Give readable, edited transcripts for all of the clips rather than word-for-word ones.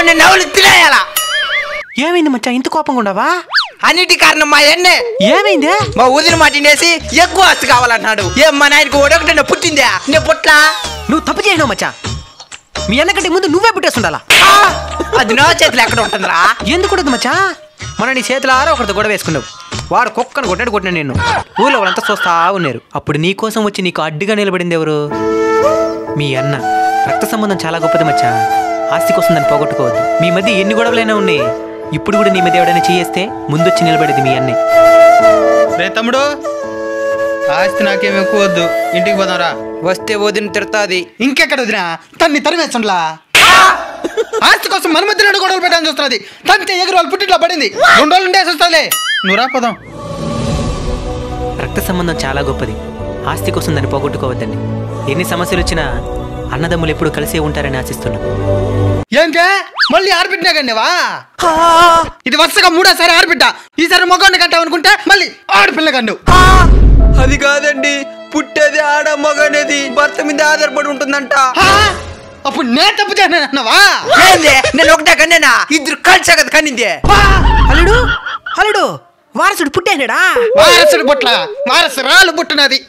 కొన్ని నవ్వులు తినేయాల. ఏమైంది మచ్చా ఇంత కోపంగా ఉండవా? అన్నిటి కారణం మా ఎన్నే. ఏమైంది? మా ఊదిన మాట తినేసి ఎక్కువ ఆస్తి కావాలన్నాడు. ఏం మా నాయనకు ఒకటి పుట్టిందా? నేను పుట్లా. నువ్వు తప్పు చేయను మచ్చా. మీ అన్నకంటే ముందు నువ్వే పుట్టేస్తుండాలా. అది నా చేతులు ఎక్కడ ఉంటుందిరా? ఎందుకు మచ్చా? మన నీ చేతులారా ఒకరితో గొడవ వేసుకున్నావు. వాడు కుక్కను కొట్టిన నేను. ఊళ్ళో వాళ్ళంతా చూస్తా ఉన్నారు. అప్పుడు నీ కోసం వచ్చి నీకు అడ్డుగా నిలబడింది ఎవరు? మీ అన్న. రక్త సంబంధం చాలా గొప్పది మచ్చా. ఆస్తి కోసం దాన్ని పోగొట్టుకోవద్దు. మీ మధ్య ఎన్ని గొడవలైనా ఉన్నాయి. ఇప్పుడు కూడా నీ మీద ఎవడైనా చేయేస్తే ముందొచ్చి నిలబడేది మీ అన్నే. రే తమ్ముడు, ఆస్తి నాకేం ఎక్కువ వద్దు, ఇంటికి పోదాంరా. వస్తే వదిన తిడతాది. ఇంకెక్కడ వదినా? తన్ని తరిమేస్తుండ్లా. ఆస్తి కోసం మన మధ్య రెండు గొడవలు పెట్టాలని చూస్తుంది. తంతే ఎగురు వాళ్ళు పుట్టిట్లో పడింది. 2 రోజులు ఉండేసి వస్తుంది. నువ్వు రాపోదాం. రక్త సంబంధం చాలా గొప్పది. ఆస్తి కోసం దాన్ని పోగొట్టుకోవద్దండి. ఎన్ని సమస్యలు వచ్చినా అన్నదమ్ములు ఎప్పుడు కలిసే ఉంటారని ఆశిస్తున్నా. ఏంటే మళ్ళీ ఆడబిడ్డా కన్నావా? ఇది వరుసగా 3వ ఆడబిడ్డ. ఈసారి మగవాడిని కంటావు అనుకుంటే మళ్ళీ ఆడపిల్ల కన్ను. అది కాదండి, పుట్టేది ఆడ మగనేది భర్త మీద ఆధారపడి ఉంటుందంట. అప్పుడు నేను తప్పు చేసినావా? నేను ఒకటే కన్నేనా? ఇద్దరు కలిసే కదా కన్నింది. అల్లుడు అల్లుడు వారసుడు పుట్టాడా? వారసుడు పుట్ల వారసురాలు పుట్టినది.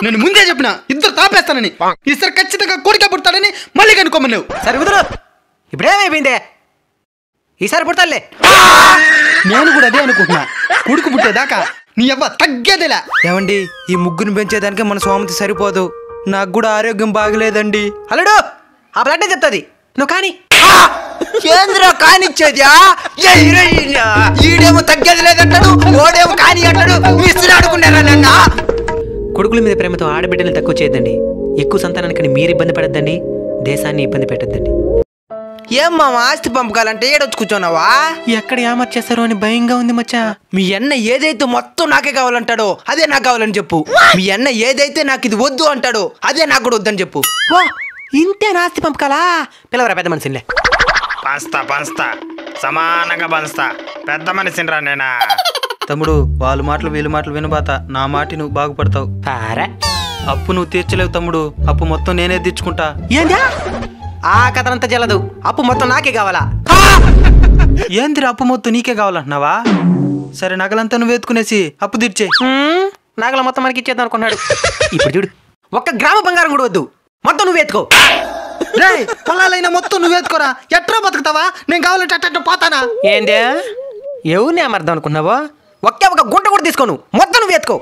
నేను ముందే చెప్పిన ఇద్దరు తాపేస్తానని. ఈసారి ఖచ్చితంగా కొడుకే పుడతాడని మళ్ళీ కనుక్కోమన్నావు. సరే కుదరు. ఇప్పుడేమైపోయిందే? ఈసారి పుడతాలే. నేను కూడా అదే అనుకుంటున్నా. కొడుకు పుట్టేదాకా నీ అవ్వ తగ్గేదిలా. ఏమండి, ఈ ముగ్గురు పెంచేదానికి మన స్వామితి సరిపోదు. నాకు కూడా ఆరోగ్యం బాగలేదండి. అల్లుడు ఆ బ్లడ్ చెప్తాది. నువ్వు కానీ కేంద్ర కానిచ్చేది. ఈడేమో తగ్గేది లేదంటాడు, ఓడేమో కాని అంటాడు. మిస్త్రీ ఆడుకున్నారా నన్న? కొడుకుల మీద ప్రేమతో ఆడబిడ్డల్ని తక్కువ చేయొద్దండి. ఎక్కువ సంతానానికి మీరు ఇబ్బంది పడద్దండి. దేశాన్ని ఇబ్బంది పెట్టద్దండి. ఏం మామ ఆస్తి పంపకాలంటే ఏడొచ్చి కూర్చోన్నావా? ఎక్కడ ఏమర్చేస్తారో అని భయంగా ఉంది మచ్చా. మీ అన్న ఏదైతే మొత్తం నాకే కావాలంటాడో అదే నాకు కావాలని చెప్పు. మీ అన్న ఏదైతే నాకు ఇది వద్దు అంటాడో అదే నాకు కూడా వద్దని చెప్పు. ఓ ఇంతే ఆస్తి పంపకాలా? పిలవరా పెద్ద మనిషిలే. పంచుతా సమానంగా పంచుతా. పెద్ద మనిషిని రా నేనా. తమ్ముడు, వాళ్ళ మాటలు వీళ్ళ మాటలు వినబాత. నా మాట నువ్వు బాగుపడతావు. అప్పు నువ్వు తీర్చలేవు తమ్ముడు. అప్పు మొత్తం నేనే తీర్చుకుంటా. ఏందా? ఆ కథనంతా జలదు. అప్పు మొత్తం నాకే కావాలా? ఏందిరా అప్పు మొత్తం నీకే కావాలంటున్నావా? సరే, నగలంతా నువ్వు ఎత్తుకునేసి అప్పు తీర్చే. నగల మొత్తం మనకి ఇచ్చేద్దాం అనుకున్నాడు. ఇప్పుడు చూడు, ఒక్క గ్రామ బంగారం కూడా వద్దు, మొత్తం నువ్వు ఎత్తుకో. రే, పొలాలైనా మొత్తం నువ్వు ఎత్తుకోరా. ఎట్రా బతుకుతావా? నేను కావాలంటే అట్ట పోతానా? ఏందే ఎవరిని అమర్దాం అనుకున్నావో? ఒకే ఒక గుంట కూడా తీసుకోను, మొత్తం నువ్వు ఎత్తుకో.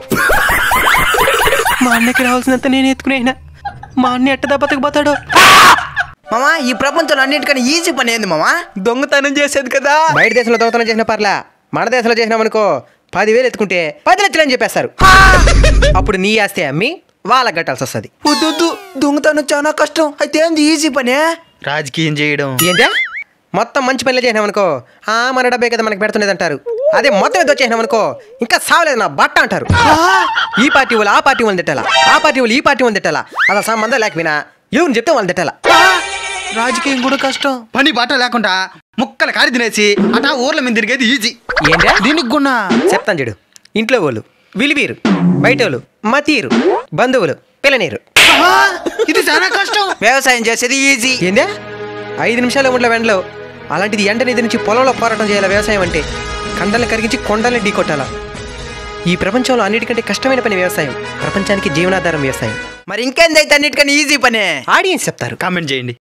మా అన్నకి రావాల్సినంత నేను ఎత్తుకునేనా? మా అన్న ఎట్టదా బతకపోతాడు? మామా, ఈ ప్రపంచంలో అన్నిటికన్నా ఈజీ పని ఏంది మామా? దొంగతనం చేసేది కదా. బయట దేశంలో దొంగతనం చేసిన పర్లా, మన దేశంలో చేసినామనుకో 10,000 ఎత్తుకుంటే 10 లక్షలు అని చెప్పేస్తారు. అప్పుడు నీ ఆస్తి అమ్మి వాళ్ళకి కట్టాల్సి వస్తుంది. వద్దు, దొంగతనం చాలా కష్టం. అయితే ఏంది ఈజీ పనే? రాజకీయం చేయడం. ఏంటా? మొత్తం మంచి పనులు చేసినామనుకో మన డబ్బే కదా మనకి పెడుతున్నది అంటారు. అదే మొత్తం ఏదో చేసినామనుకో ఇంకా సావలేదు నా బట్ట అంటారు. ఈ పార్టీ వాళ్ళు ఆ పార్టీ వాళ్ళని తిట్టాలా, ఆ పార్టీ వాళ్ళు ఈ పార్టీ వాళ్ళని తిట్టాలా. అసలు సంబంధం లేకపోయినా ఎవరిని చెప్తే వాళ్ళని తిట్టాలా. రాజకీయం కూడా కష్టం. పని బాట లేకుండా ముక్కలు కారి తినేసి అటా ఊర్ల మీద తిరిగేది ఈజీ. ఏంటా? దీనికి కూడా చెప్తాను చూడు. ఇంట్లో వాళ్ళు విలివీరు, బయట వాళ్ళు మతీరు, బంధువులు పిల్లనీరు. ఇది చాలా కష్టం. వ్యవసాయం చేసేది ఈజీ. ఏందా? 5 నిమిషాల ఉండే వెంటలో అలాంటిది ఎండనిది నుంచి పొలంలో పోరాటం చేయాలి. వ్యవసాయం అంటే కండల్ని కరిగించి కొండల్ని ఢీకొట్టాలా. ఈ ప్రపంచంలో అన్నిటికంటే కష్టమైన పని వ్యవసాయం. ప్రపంచానికి జీవనాధారం వ్యవసాయం. మరి ఇంకేందైతే అన్నిటికన్నా ఈజీ పనే? ఆడియన్స్ చెప్తారు. కామెంట్ చేయండి.